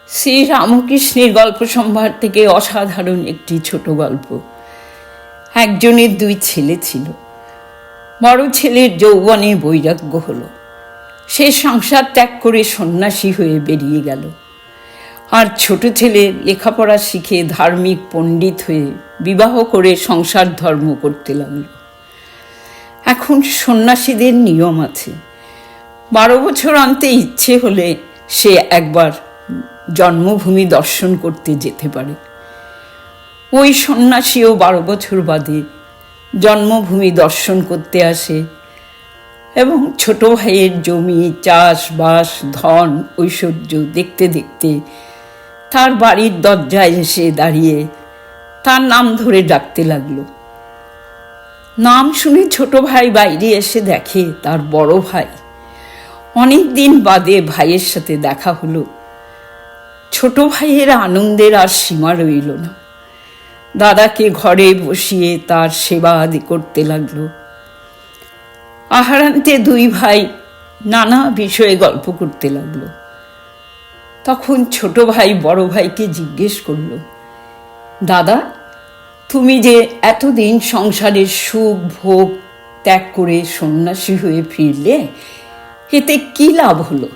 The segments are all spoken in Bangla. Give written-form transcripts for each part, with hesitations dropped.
শ্রী রামকৃষ্ণের গল্প সম্ভার থেকে অসাধারণ একটি ছোট গল্প। একজনের দুই ছেলে ছিল। বড় ছেলের যৌবনে বৈরাগ্য হলো। সে সংসার ত্যাগ করে সন্ন্যাসী হয়ে বেরিয়ে গেল। আর ছোট ছেলে লেখাপড়া শিখে ধার্মিক পণ্ডিত হয়ে বিবাহ করে সংসার ধর্ম করতে লাগল। এখন সন্ন্যাসীদের নিয়ম আছে, 12 বছর অন্তে ইচ্ছে হলে সে একবার জন্মভূমি দর্শন করতে যেতে পারে। ওই সন্ন্যাসীও 12 বছর বাদে জন্মভূমি দর্শন করতে আসে এবং ছোট ভাইয়ের জমি, চাষবাস, ধন, ঐশ্বর্য দেখতে দেখতে তার বাড়ির দরজায় এসে দাঁড়িয়ে তার নাম ধরে ডাকতে লাগলো। নাম শুনে ছোট ভাই বাইরে এসে দেখে তার বড় ভাই। অনেক দিন বাদে ভাইয়ের সাথে দেখা হলো। ছোট ভাইয়ের আনন্দের আর সীমা রইল না। দাদাকে ঘরে বসিয়ে তার সেবা আদি করতে লাগলো। আহারান্তে দুই ভাই নানা বিষয়ে গল্প করতে লাগলো। তখন ছোট ভাই বড় ভাইকে জিজ্ঞেস করলো, দাদা, তুমি যে এতদিন সংসারের সুখ ভোগ ত্যাগ করে সন্ন্যাসী হয়ে ফিরলে, এতে কি লাভ হলো?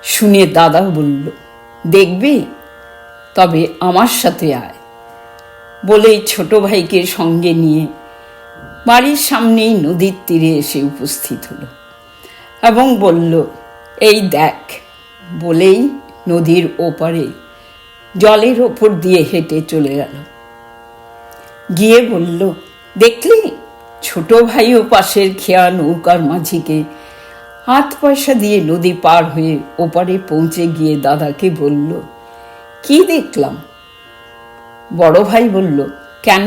শুনে দাদা বলল, দেখবি, তবে আমার সাথে আয়। বলেই ছোট ভাইকে সঙ্গে নিয়ে বাড়ির সামনেই নদীর তীরে এসে উপস্থিত হলো এবং বলল, এই দেখ। বলেই নদীর ওপারে জলের ওপর দিয়ে হেঁটে চলে গেল। গিয়ে বলল, দেখলি, ছোট ভাইও পাশের খেয়া নৌকার মাঝিকে 8 পয়সা দিয়ে নদী পার হয়ে ওপারে পৌঁছে গিয়ে দাদাকে বলল, কি দেখলাম? বড় ভাই বলল, কেন?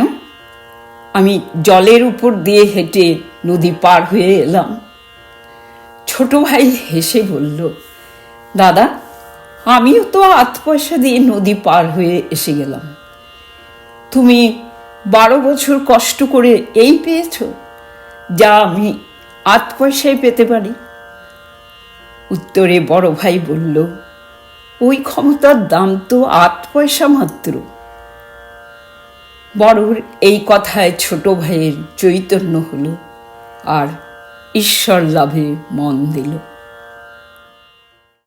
আমি জলের উপর দিয়ে হেঁটে নদী পার হয়ে এলাম। ছোট ভাই হেসে বলল, দাদা, আমিও তো 8 পয়সা দিয়ে নদী পার হয়ে এসে গেলাম। তুমি 12 বছর কষ্ট করে এই পেয়েছ, যা আমি 8 পয়সায় পেতে পারি। উত্তরে বড় ভাই বলল, ওই ক্ষমতার দাম তো 8 পয়সা মাত্র। বড়র এই কথায় ছোট ভাইয়ের চৈতন্য হলো আর ঈশ্বর লাভে মন দিল।